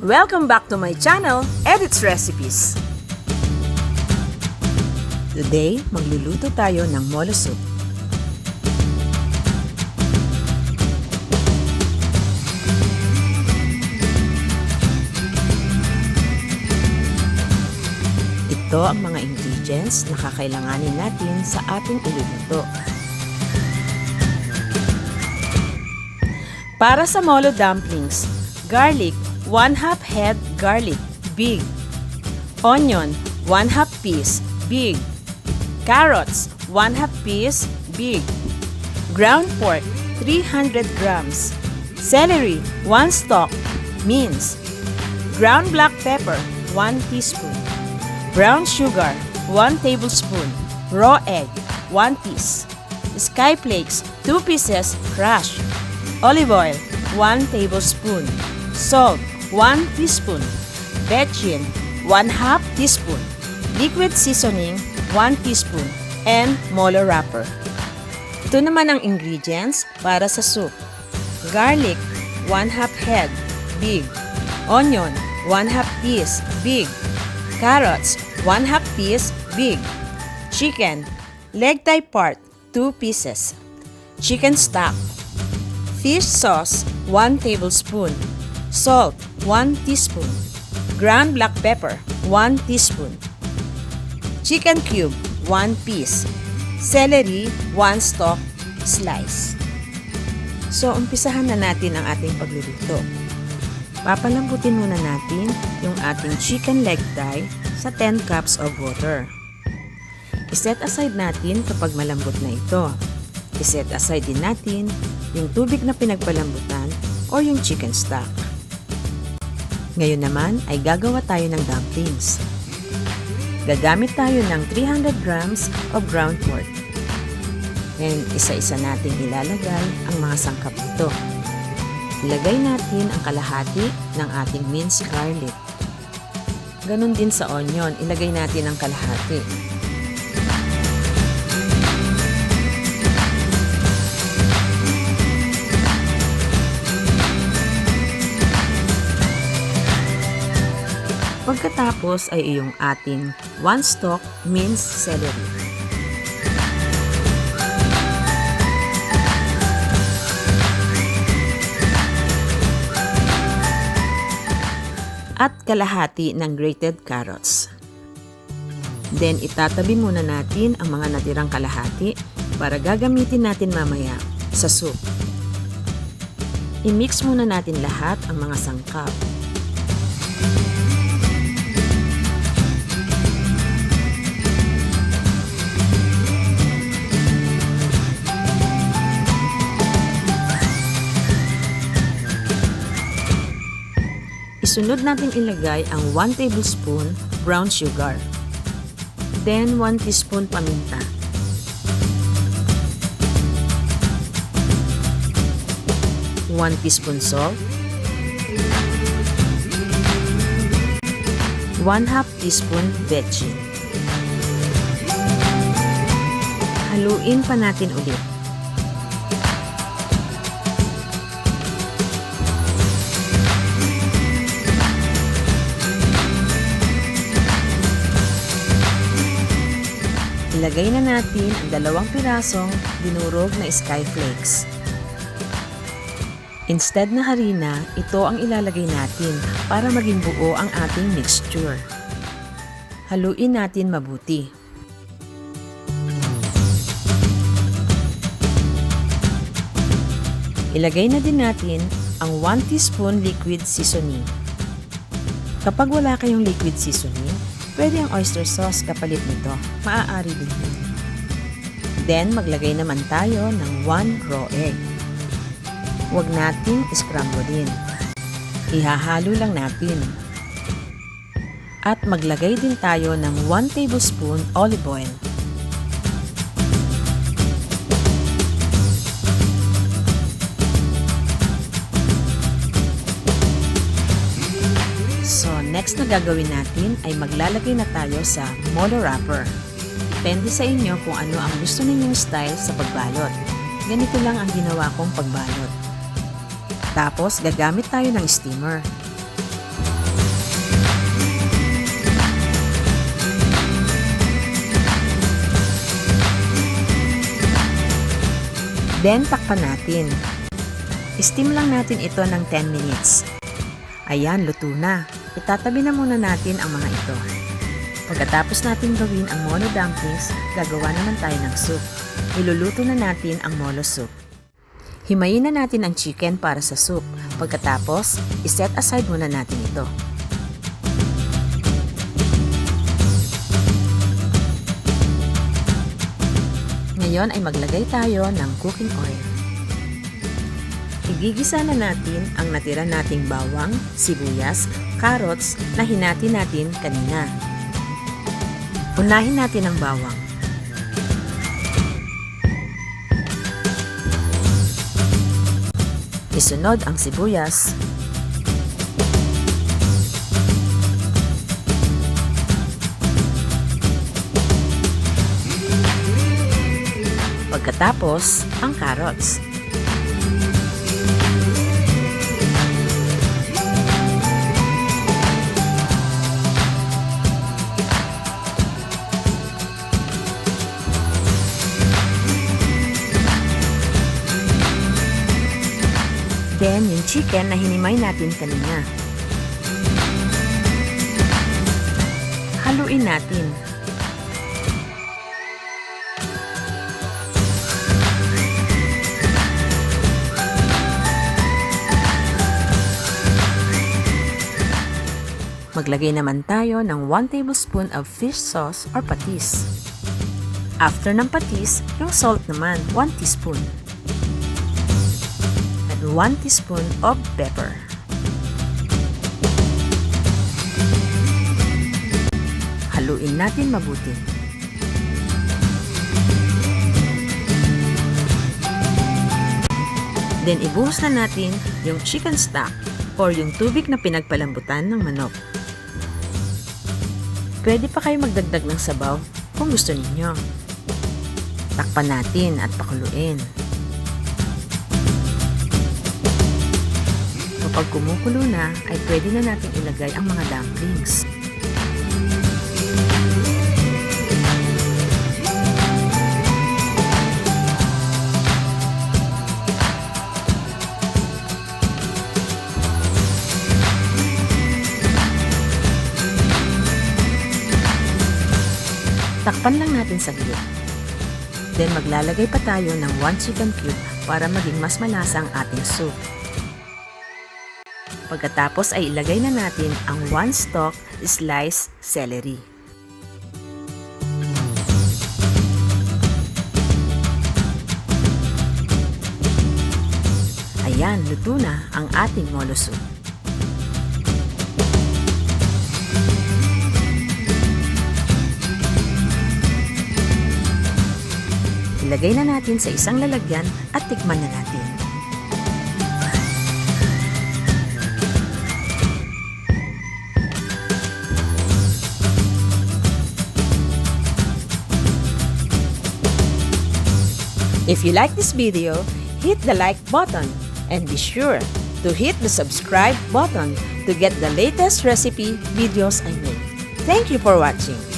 Welcome back to my channel, Edit's Recipes. Today, magluluto tayo ng molo soup. Ito ang mga ingredients na kakailanganin natin sa ating iluluto. Para sa molo dumplings, garlic, 1/2 head garlic, big. Onion, 1/2 piece, big. Carrots, 1/2 piece, big. Ground pork, 300 grams. Celery, 1 stalk, minced. Ground black pepper, 1 teaspoon. Brown sugar, 1 tablespoon. Raw egg, 1 piece. Sky flakes, 2 pieces, crushed. Olive oil, 1 tablespoon. Salt, 1 teaspoon. Vetsin, 1/2 teaspoon. Liquid seasoning, 1 teaspoon. And molo wrapper. Ito naman ang ingredients para sa soup. Garlic, 1/2 head, big. Onion, 1/2 piece, big. Carrots, 1/2 piece, big. Chicken, leg type part, 2 pieces. Chicken stock. Fish sauce, 1 tablespoon. Salt, 1 teaspoon. Ground black pepper, 1 teaspoon. Chicken cube, 1 piece. Celery, 1 stalk, slice. So, umpisahan na natin ang ating pagluluto. Papalambutin muna natin yung ating chicken leg thigh sa 10 cups of water. I-set aside natin kapag malambot na ito. I-set aside din natin yung tubig na pinagpalambutan o yung chicken stock. Ngayon naman ay gagawa tayo ng dumplings. Gagamit tayo ng 300 grams of ground pork. And isa-isa nating ilalagay ang mga sangkap nito. Ilagay natin ang kalahati ng ating minced garlic. Ganon din sa onion, ilagay natin ang kalahati. Pagkatapos ay iyong ating 1 stalk minced celery. At kalahati ng grated carrots. Then itatabi muna natin ang mga natirang kalahati para gagamitin natin mamaya sa soup. I-mix muna natin lahat ang mga sangkap. Isunod natin ilagay ang 1 tablespoon brown sugar. Then 1 teaspoon paminta. One teaspoon salt. 1/2 teaspoon vetsin. Haluin pa natin ulit. Ilagay na natin ang 2 pirasong dinurog na sky flakes. Instead na harina, ito ang ilalagay natin para maging buo ang ating mixture. Haluin natin mabuti. Ilagay na din natin ang 1 teaspoon liquid seasoning. Kapag wala kayong liquid seasoning, pwede ang oyster sauce kapalit nito. Maaari din yun. Then, maglagay naman tayo ng 1 raw egg. Huwag nating scramble din. Ihahalo lang natin. At maglagay din tayo ng 1 tablespoon olive oil. So, next na gagawin natin ay maglalagay na tayo sa molo wrapper. Depende sa inyo kung ano ang gusto ninyong style sa pagbalot. Ganito lang ang ginawa kong pagbalot. Tapos, gagamit tayo ng steamer. Then, takpan natin. Steam lang natin ito ng 10 minutes. Ayan, luto na. Itatabi na muna natin ang mga ito. Pagkatapos natin gawin ang molo dumplings, gagawa naman tayo ng soup. Iluluto na natin ang molo soup. Himayin na natin ang chicken para sa soup. Pagkatapos, iset aside muna natin ito. Ngayon ay maglagay tayo ng cooking oil. Igigisa na natin ang natira nating bawang, sibuyas, carrots na hinati natin kanina. Unahin natin ang bawang. Isunod ang sibuyas. Pagkatapos, ang carrots. Then, yung chicken na hinimay natin kanina. Haluin natin. Maglagay naman tayo ng 1 tablespoon of fish sauce or patis. After ng patis, yung salt naman, 1 teaspoon. 1 teaspoon of pepper. Haluin natin mabuti. Then ibuhos na natin yung chicken stock or yung tubig na pinagpalambutan ng manok. Pwede pa kayo magdagdag ng sabaw kung gusto ninyo. Takpan natin at pakuluin. Kapag kumukulo na, ay pwede na natin ilagay ang mga dumplings. Takpan lang natin saglit. Then maglalagay pa tayo ng 1 chicken cube para maging mas malasa ang ating soup. Pagkatapos ay ilagay na natin ang 1 stalk sliced celery. Ayan, luto na ang ating molo soup. Ilagay na natin sa isang lalagyan at tikman na natin. If you like this video, hit the like button and be sure to hit the subscribe button to get the latest recipe videos I make. Thank you for watching.